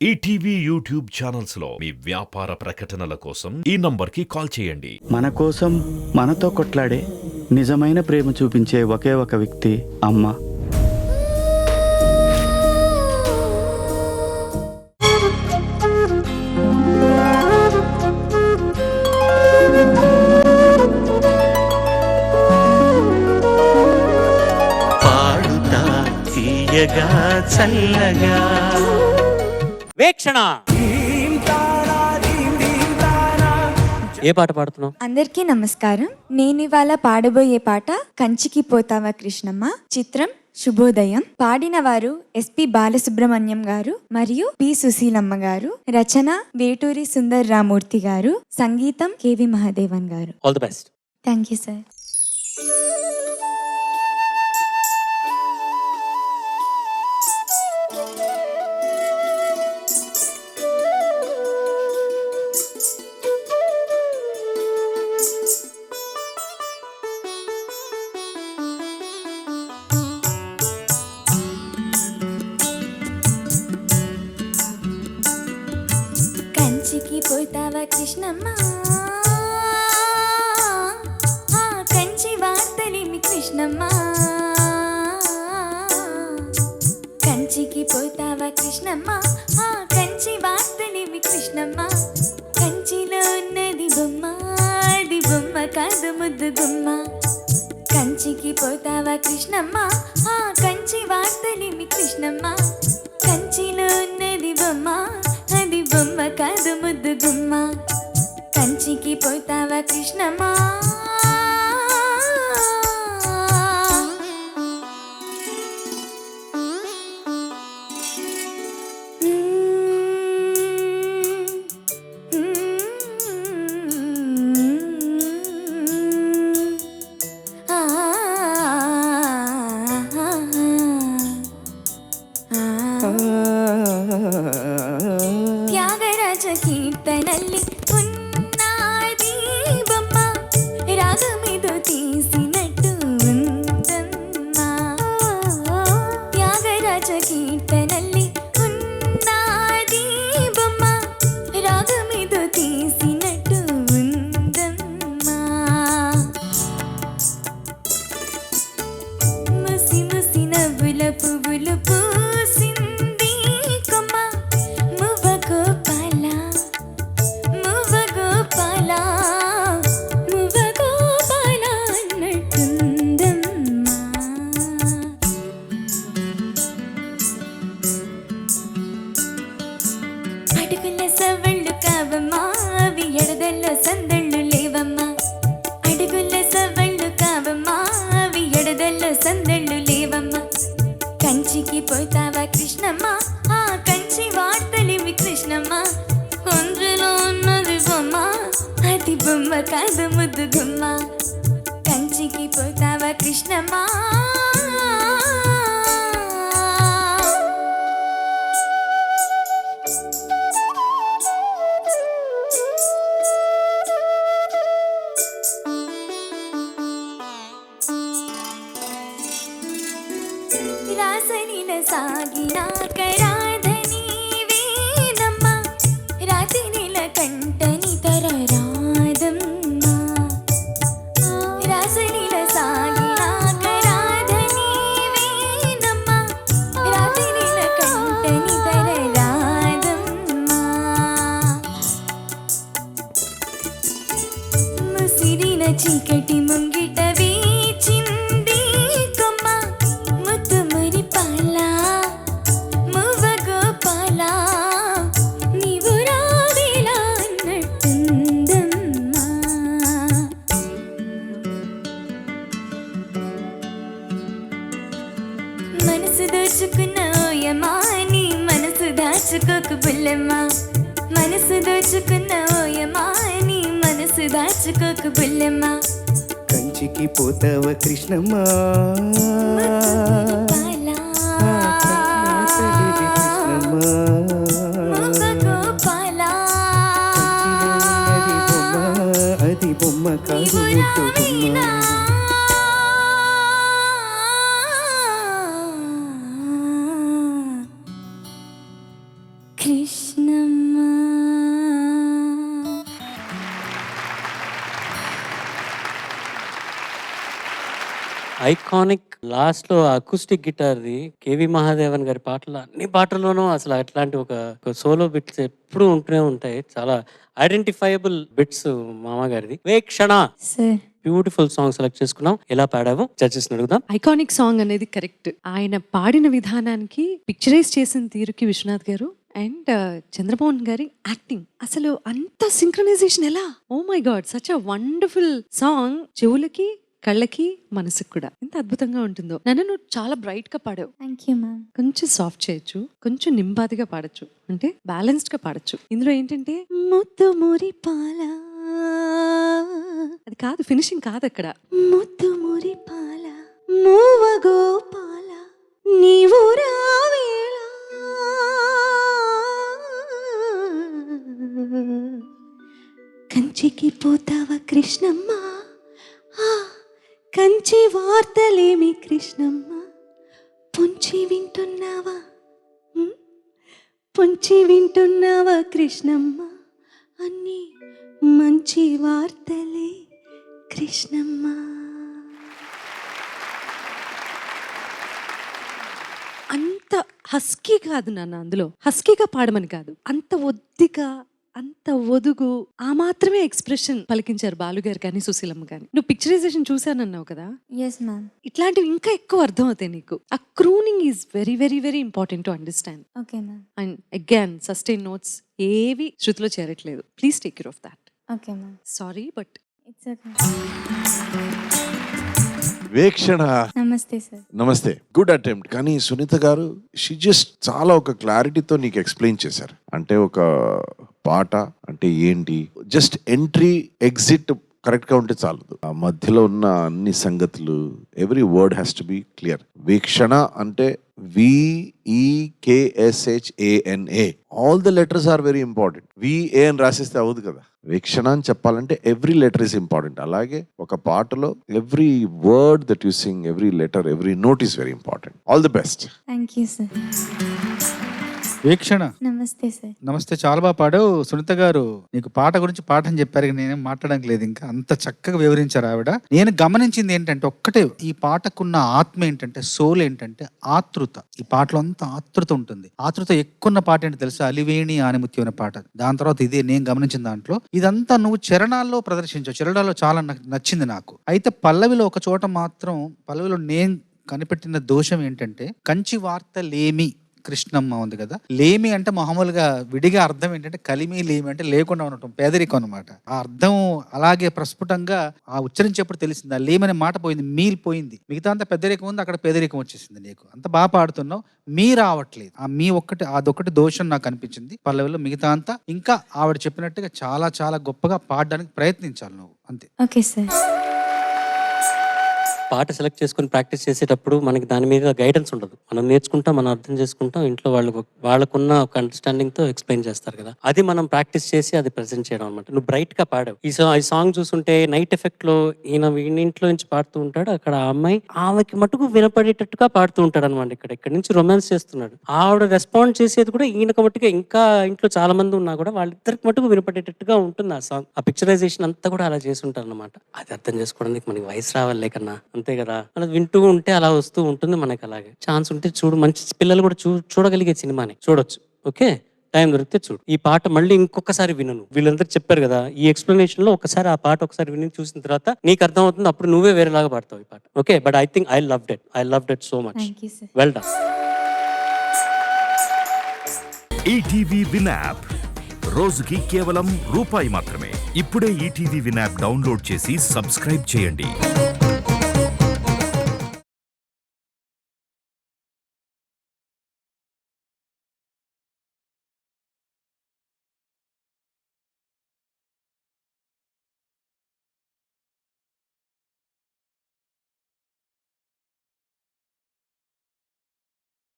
ETV YouTube channels లో మీ వ్యాపార ప్రకటనల కోసం ఈ నంబర్కి కాల్ చేయండి. మన కోసం మనతో కొట్లాడే నిజమైన ప్రేమ చూపించే ఒకే ఒక వ్యక్తి అమ్మ. పాడుతా తీయగా చల్లగా వీక్షణ. ఏ పాట పాడుతున్నావు? అందరికీ నమస్కారం. నేను ఇవాళ పాడబోయే పాట కంచికి పోతావా కృష్ణమ్మ, చిత్రం శుభోదయం. పాడిన వారు ఎస్పి బాలసుబ్రహ్మణ్యం గారు మరియు పి సుశీలమ్మ గారు. రచన వేటూరి సుందర్ రామూర్తి గారు. సంగీతం కేవి మహాదేవన్ గారు. All the best. Thank you sir. కంచికి పోతావా కృష్ణమ్మ, ఆ కంచి వార్తలేమి కృష్ణమ్మ. కంచికి పోతావా కృష్ణమ్మ, ఆ కంచి వార్తలేమి కృష్ణమ్మ. కంచిలో ఉన్నది బొమ్మ, అది బొమ్మ కాదు ముద్దు గుమ్మ. కంచికి పోతావా కృష్ణమ్మ, ఆ కంచి వార్తలేమి కృష్ణమ్మ. కంచిలో ఉన్నది బొమ్మ, అది బొమ్మ కాదు ముద్దు గుమ్మ. కంచికి పోతావా కృష్ణమ్మ. త్యాగరాజ కీర్తనల్లి ఉన్నది బొమ్మ, రాగమిదో తీసినట్టు ఉందమ్మా. త్యాగరాజ కీర్తనల్లి ఉన్నది బొమ్మ, రాగమిదో తీసినట్టు ఉందమ్మా. ముసి ముసి నవ్వుల పువ్వులు పూసింది కొమ్మ, మువ్వ గోపాల మువ్వ గోపాల మువ్వ గోపాల అన్నట్టుందమ్మా. అడుగుల సవళ్ళు కావమ్మా, అవి ఎడదల్లో సందళ్ళు లేవమ్మా. అడుగుల సవళ్ళు కావమ్మా, అవి ఎడదల్లో సందళ్ళు లేవమ్మా. కంచికి పోతావా కృష్ణమ్మ, ఆ కంచి వార్తలేమి కృష్ణమ్మ. కొంచెలో ఉన్నది బొమ్మ, అది బొమ్మ కాదు ముద్దు గుమ్మ. కంచికి పోతావా కృష్ణమ్మ. రాసనిల సాగిన కరాధని వేనమ్మ, రాతి నెల కంటని తరరాదమ్మ. రాసనిల సాగిన కరాధని వేనమ్మ, రాతి నెల కంటని తరరాదమ్మ. ముసిరిన చీకటి ముంగిట వీచింది కొమ్మ, ముద్దు మురిపాల మువ్వ గోపాల నీవు రావేలా అన్నట్టుందమ్మా. మనసు దోచుకున్న ఓయమ్మా, నీ మనసు దాచుకోకు బుల్లెమ్మ. మనసు దోచుకున్న ఓయమ్మా, నీ మనసు దాచుకోకు బుల్లెమ్మ. కంచికి పోతావా కృష్ణమ్మ, మువ్వ గోపాల అది బొమ్మ కాదు నీవు ముద్దు గుమ్మ. రావేలా. కృష్ణ కృష్ణమ్మ. ఐకానిక్ లాస్ట్ లో అకూస్టిక్ గిటార్ది కేవి మహాదేవన్ గారి పాటలు అన్ని పాటల్లోనూ అసలు అట్లాంటి ఒక సోలో బిట్స్ ఎప్పుడూ ఉంటూనే ఉంటాయి. చాలా ఐడెంటిఫైయబుల్ బిట్స్ మామ గారిది. వేక్షణ సార్ బ్యూటిఫుల్ సాంగ్ సెలెక్ట్ చేసుకున్నాం. ఎలా పాడావు జడ్జెస్ అడుగుదాం. ఐకానిక్ సాంగ్ అనేది కరెక్ట్. ఆయన పాడిన విధానానికి, పిక్చరైజ్ చేసిన తీరుకి విశ్వనాథ్ గారు అండ్ చంద్రమోహన్ గారి యాక్టింగ్, అసలు అంత సింక్రనైజేషన్ ఎలా! Oh my God, such a wonderful song. చెవులకి, కళ్ళకి, మనసుకు కూడా ఎంత అద్భుతంగా ఉంటుందో. నన్ను నువ్వు చాలా బ్రైట్ గా పాడావు. Thank you ma'am. కొంచెం సాఫ్ట్ చేయొచ్చు, కొంచెం నింబాదిగా పాడొచ్చు, అంటే బ్యాలెన్స్డ్ గా పాడొచ్చు. ఇందులో ఏంటంటే ముద్దు మురి పాల, అది కాదు, ఫినిషింగ్ కాదు అక్కడ. ముద్దు మురి పాల మూవ గోపాల నీవు రావేళ కంచికి పోతావా కృష్ణమ్మ, కంచి వార్తలేమి కృష్ణమ్మ, పొంచి వింటున్నావా, పొంచి వింటున్నావా కృష్ణమ్మ, అన్ని మంచి వార్తలే కృష్ణమ్మ. అంత హస్కీ కాదు నాన్న, అందులో హస్కీగా పాడమని కాదు, అంత ఒద్దిగా, అంత ఒదుగు, ఆ మాత్రమే ఎక్స్ప్రెషన్ పలికించారు బాలుగారు కానీ సుశీలమ్మ కానీ. నువ్వు పిక్చరైజేషన్ చూసానన్నావు కదా, ఎస్ మ్యామ్. ఇట్లాంటివి ఇంకా ఎక్కువ అర్థం అవుతాయి నీకు. ఆ crooning is very very very important to understand. Okay ma'am. And again sustain notes ఏవి శృతిలో చేరట్లేదు. Please take care of that. Okay ma'am. Sorry but it's okay. వేక్షణ. నమస్తే సార్. నమస్తే. Good attempt. కానీ సునీత గారు షీ జస్ట్ చాలా ఒక క్లారిటీతో నీకు ఎక్స్ప్లెయిన్ చేశారు. అంటే ఒక పాట అంటే ఏంటి, జస్ట్ ఎంట్రీ ఎగ్జిట్ కరెక్ట్ గా ఉంటే చాలదు. ఆ మధ్యలో ఉన్న అన్ని సంగతులు, every word has to be clear. వీక్షణ అంటే VEKSHANA. All the letters are very important. VA అని రాసిస్తే అవ్వదు కదా. వీక్షణ అని చెప్పాలంటే ఎవ్రీ లెటర్ ఇస్ ఇంపార్టెంట్. అలాగే ఒక పాటలో every word that you sing, every letter, every note is very important. All the best. Thank you sir. వీక్షణ. నమస్తే సార్. నమస్తే. చాలా బాగా పాడావు. సునీత గారు నీకు పాట గురించి పాఠం చెప్పారు, నేనేం మాట్లాడడానికి లేదు. ఇంకా అంత చక్కగా వివరించారు ఆవిడ. నేను గమనించింది ఏంటంటే ఒక్కటే, ఈ పాటకున్న ఆత్మ ఏంటంటే, సోల్ ఏంటంటే ఆతృత. ఈ పాటలో అంతా ఆతృత ఉంటుంది. ఆతృత ఎక్కువ పాట ఏంటి తెలుసా? అలివేణి ఆనిముత్యం అనే పాట. దాని తర్వాత ఇదే నేను గమనించిన దాంట్లో. ఇదంతా నువ్వు చరణాల్లో ప్రదర్శించావు. చరణాల్లో చాలా నచ్చింది నాకు. అయితే పల్లవిలో ఒక చోట మాత్రం, పల్లవిలో నేను కనిపెట్టిన దోషం ఏంటంటే, కంచి వార్తలేమి కృష్ణమ్మ ఉంది కదా. లేమి అంటే మామూలుగా విడిగా అర్థం ఏంటంటే కలిమి, లేమి అంటే లేకుండా ఉండటం, పేదరికం అనమాట. ఆ అర్థం అలాగే ప్రస్ఫుటంగా ఆ ఉచ్చరించేప్పుడు తెలిసింది. ఆ లేమనే మాట పోయింది, మీల్ పోయింది. మిగతా అంతా పెద్దరికం ఉంది, అక్కడ పేదరికం వచ్చేసింది నీకు. అంత బాగా పాడుతున్నావు, మీ రావట్లేదు. ఆ మీ ఒక్కటి, అదొక్కటి దోషం నాకు అనిపించింది పల్లవిలో. మిగతా అంతా ఇంకా ఆవిడ చెప్పినట్టుగా చాలా చాలా గొప్పగా పాడడానికి ప్రయత్నించాలి నువ్వు, అంతే. Okay sir. పాట సెలెక్ట్ చేసుకుని ప్రాక్టీస్ చేసేటప్పుడు మనకి దాని మీద గైడెన్స్ ఉండదు. మనం నేర్చుకుంటాం, మనం అర్థం చేసుకుంటాం. ఇంట్లో వాళ్ళకున్న ఒక అండర్స్టాండింగ్ తో ఎక్స్ప్లెయిన్ చేస్తారు కదా, అది మనం ప్రాక్టీస్ చేసి అది ప్రెజెంట్ చేయడం అనమాట. నువ్వు బ్రైట్ గా పాడావు. ఈ సాంగ్ చూస్తుంటే నైట్ ఎఫెక్ట్ లో ఇంట్లో నుంచి పాడుతూ ఉంటాడు, అక్కడ ఆ అమ్మాయి ఆమెకి మటుకు వినపడేటట్టుగా పాడుతూ ఉంటాడు అనమాట. ఇక్కడ నుంచి రొమాన్స్ చేస్తున్నాడు, ఆవిడ రెస్పాండ్ చేసేది కూడా ఈయనకు మట్టుగా. ఇంకా ఇంట్లో చాలా మంది ఉన్నా కూడా వాళ్ళిద్దరికి మటుకు వినపడేటట్టుగా ఉంటుంది ఆ సాంగ్. ఆ పిక్చరైజేషన్ అంతా కూడా అలా చేసి ఉంటారు అనమాట. అది అర్థం చేసుకోవడానికి మనకి వయసు రావాలి లేకన్నా, అంతే కదా. అలా వింటూ ఉంటే అలా వస్తూ ఉంటుంది మనకి. అలాగే ఛాన్స్ ఉంటే చూడు, మంచి పిల్లలు కూడా చూడగలిగే సినిమాని చూడొచ్చు. ఓకే, టైం దొరికితే చూడు. ఈ పాట మళ్ళీ ఇంకొకసారి వినను. వీళ్ళందరూ చెప్పారు కదా, ఈ ఎక్స్ప్లెనేషన్ లో ఒకసారి ఆ పాట ఒకసారి విని చూసిన తర్వాత నీకు అర్థం అవుతుంది, అప్పుడు నువ్వే వేరేలాగా పాడతావు ఈ పాట. Okay, but I think I loved it so much. Thank you sir. Well done. ETV win app రోజుకి కేవలం రూపాయి మాత్రమే. ఇప్పుడే ఈటీవీ విన్ యాప్ డౌన్లోడ్ చేసి సబ్స్క్రైబ్ చేయండి.